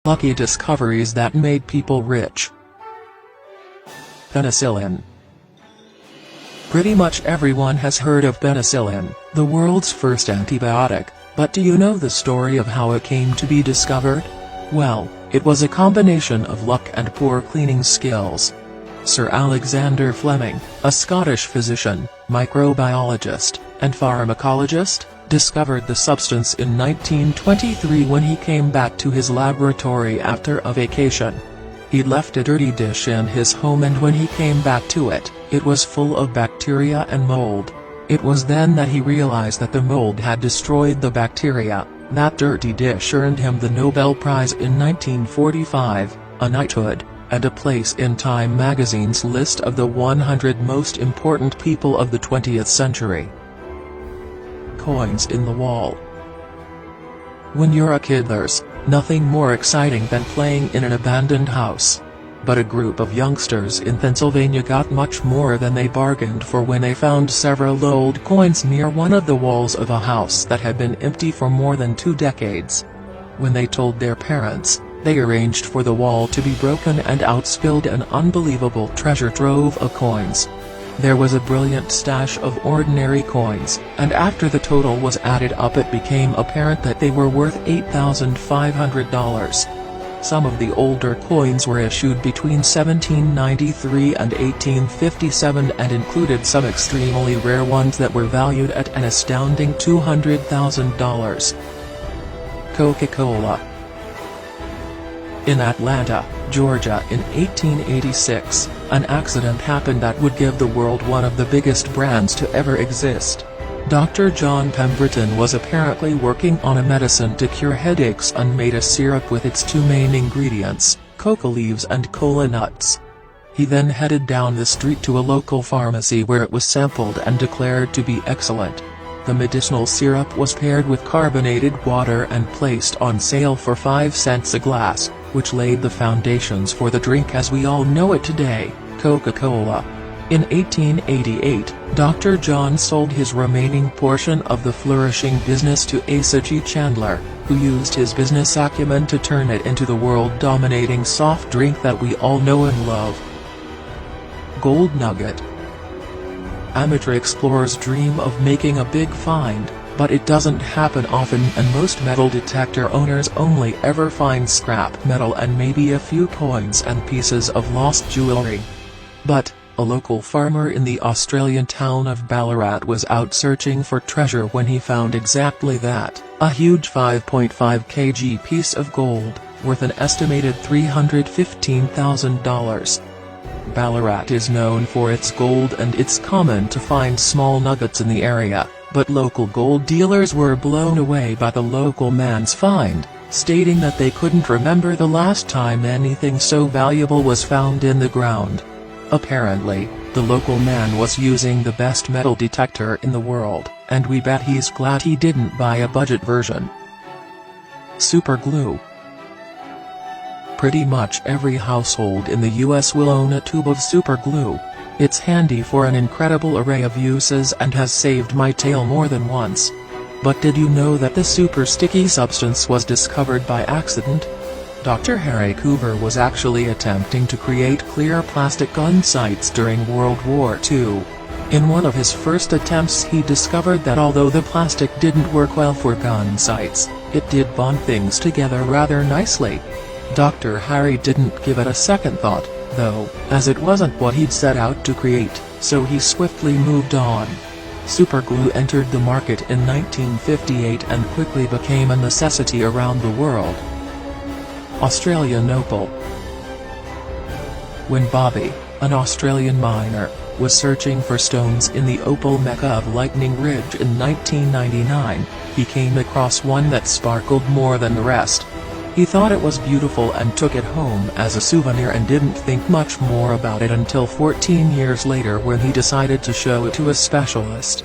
Lucky discoveries that made people rich. Penicillin. Pretty much everyone has heard of penicillin, the world's first antibiotic, but do you know the story of how it came to be discovered? Well, it was a combination of luck and poor cleaning skills. Sir Alexander Fleming, a Scottish physician, microbiologist, and pharmacologist, discovered the substance in 1923 when he came back to his laboratory after a vacation. He'd left a dirty dish in his home, and when he came back to it, it was full of bacteria and mold. It was then that he realized that the mold had destroyed the bacteria. That dirty dish earned him the Nobel Prize in 1945, a knighthood, and a place in Time magazine's list of the 100 most important people of the 20th century. Coins in the wall. When you're a kid, there's nothing more exciting than playing in an abandoned house. But a group of youngsters in Pennsylvania got much more than they bargained for when they found several old coins near one of the walls of a house that had been empty for more than 2 decades. When they told their parents, they arranged for the wall to be broken, and out spilled an unbelievable treasure trove of coins. There was a brilliant stash of ordinary coins, and after the total was added up, it became apparent that they were worth $8,500. Some of the older coins were issued between 1793 and 1857 and included some extremely rare ones that were valued at an astounding $200,000. Coca-Cola. In Atlanta, Georgia in 1886, an accident happened that would give the world one of the biggest brands to ever exist. Dr. John Pemberton was apparently working on a medicine to cure headaches and made a syrup with its 2 main ingredients, coca leaves and cola nuts. He then headed down the street to a local pharmacy where it was sampled and declared to be excellent. The medicinal syrup was paired with carbonated water and placed on sale for 5 cents a glass, which laid the foundations for the drink as we all know it today, Coca-Cola. In 1888, Dr. John sold his remaining portion of the flourishing business to Asa G. Chandler, who used his business acumen to turn it into the world-dominating soft drink that we all know and love. Gold nugget. Amateur explorers dream of making a big find, but it doesn't happen often, and most metal detector owners only ever find scrap metal and maybe a few coins and pieces of lost jewelry. But a local farmer in the Australian town of Ballarat was out searching for treasure when he found exactly that, a huge 5.5 kg piece of gold, worth an estimated $315,000. Ballarat is known for its gold, and it's common to find small nuggets in the area, but local gold dealers were blown away by the local man's find, stating that they couldn't remember the last time anything so valuable was found in the ground. Apparently, the local man was using the best metal detector in the world, and we bet he's glad he didn't buy a budget version. Super glue. Pretty much every household in the US will own a tube of super glue. It's handy for an incredible array of uses and has saved my tail more than once. But did you know that the super sticky substance was discovered by accident? Dr. Harry Coover was actually attempting to create clear plastic gun sights during World War II. In one of his first attempts, he discovered that although the plastic didn't work well for gun sights, it did bond things together rather nicely. Dr. Harry didn't give it a second thought, though, as it wasn't what he'd set out to create, so he swiftly moved on. Superglue entered the market in 1958 and quickly became a necessity around the world. Australian opal. When Bobby, an Australian miner, was searching for stones in the opal mecca of Lightning Ridge in 1999, he came across one that sparkled more than the rest. He thought it was beautiful and took it home as a souvenir and didn't think much more about it until 14 years later when he decided to show it to a specialist.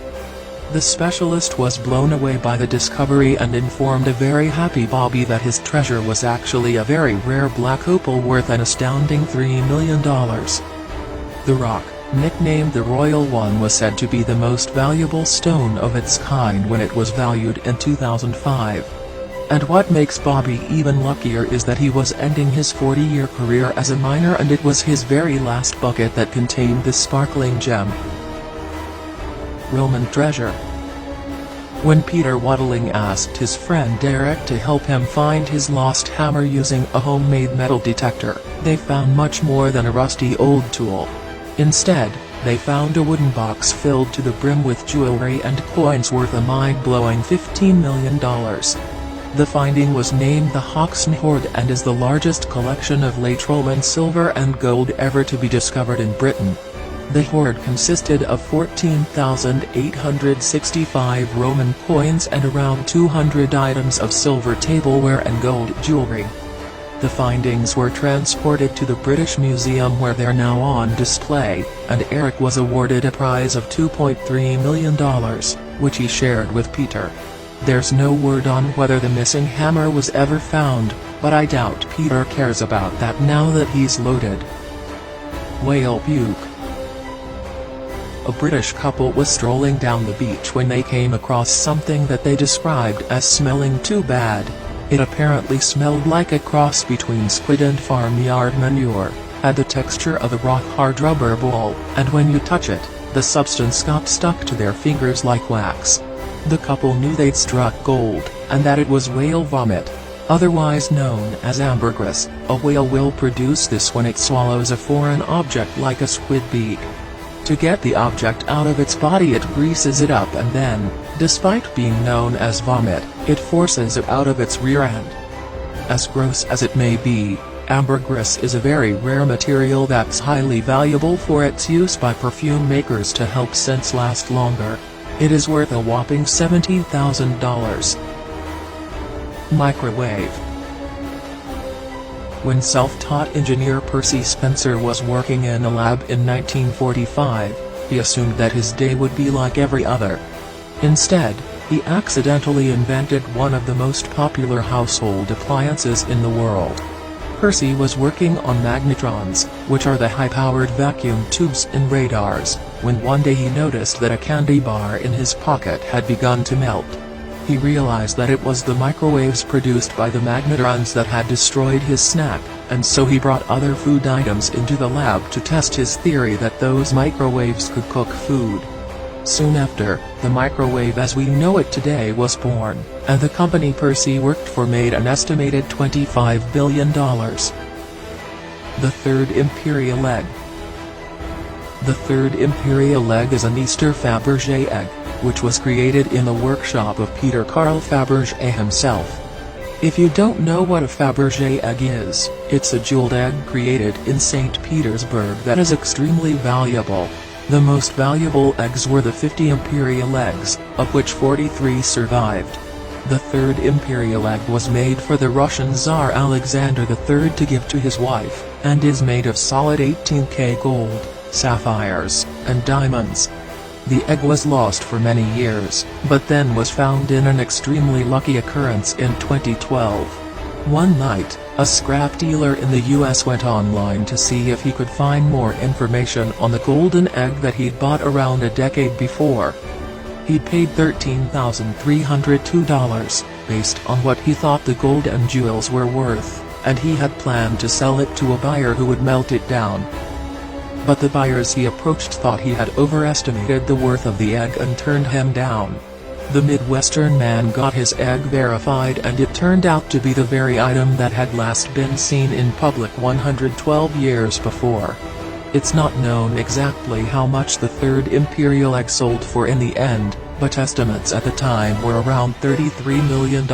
The specialist was blown away by the discovery and informed a very happy Bobby that his treasure was actually a very rare black opal worth an astounding $3 million. The rock, nicknamed the Royal One, was said to be the most valuable stone of its kind when it was valued in 2005. And what makes Bobby even luckier is that he was ending his 40-year career as a miner, and it was his very last bucket that contained this sparkling gem. Roman treasure. When Peter Waddling asked his friend Derek to help him find his lost hammer using a homemade metal detector, they found much more than a rusty old tool. Instead, they found a wooden box filled to the brim with jewelry and coins worth a mind-blowing $15 million. The finding was named the Hoxne Hoard and is the largest collection of late Roman silver and gold ever to be discovered in Britain. The hoard consisted of 14,865 Roman coins and around 200 items of silver tableware and gold jewelry. The findings were transported to the British Museum, where they're now on display, and Eric was awarded a prize of $2.3 million, which he shared with Peter. There's no word on whether the missing hammer was ever found, but I doubt Peter cares about that now that he's loaded. Whale puke. A British couple was strolling down the beach when they came across something that they described as smelling too bad. It apparently smelled like a cross between squid and farmyard manure, had the texture of a rock-hard rubber ball, and when you touch it, the substance got stuck to their fingers like wax. The couple knew they'd struck gold, and that it was whale vomit. Otherwise known as ambergris, a whale will produce this when it swallows a foreign object like a squid beak. To get the object out of its body, it greases it up, and then, despite being known as vomit, it forces it out of its rear end. As gross as it may be, ambergris is a very rare material that's highly valuable for its use by perfume makers to help scents last longer. It is worth a whopping $70,000. Microwave. When self-taught engineer Percy Spencer was working in a lab in 1945, he assumed that his day would be like every other. Instead, he accidentally invented one of the most popular household appliances in the world. Percy was working on magnetrons, which are the high-powered vacuum tubes in radars, when one day he noticed that a candy bar in his pocket had begun to melt. He realized that it was the microwaves produced by the magnetrons that had destroyed his snack, and so he brought other food items into the lab to test his theory that those microwaves could cook food. Soon after, the microwave as we know it today was born, and the company Percy worked for made an estimated $25 billion. The Third Imperial Egg. The Third Imperial Egg is an Easter Fabergé egg, which was created in the workshop of Peter Carl Fabergé himself. If you don't know what a Fabergé egg is, it's a jeweled egg created in St. Petersburg that is extremely valuable. The most valuable eggs were the 50 imperial eggs, of which 43 survived. The Third Imperial Egg was made for the Russian Tsar Alexander III to give to his wife, and is made of solid 18K gold, sapphires, and diamonds. The egg was lost for many years, but then was found in an extremely lucky occurrence in 2012. One night, a scrap dealer in the US went online to see if he could find more information on the golden egg that he'd bought around a decade before. He'd paid $13,302, based on what he thought the gold and jewels were worth, and he had planned to sell it to a buyer who would melt it down. But the buyers he approached thought he had overestimated the worth of the egg and turned him down. The Midwestern man got his egg verified, and it turned out to be the very item that had last been seen in public 112 years before. It's not known exactly how much the Third Imperial Egg sold for in the end, but estimates at the time were around $33 million.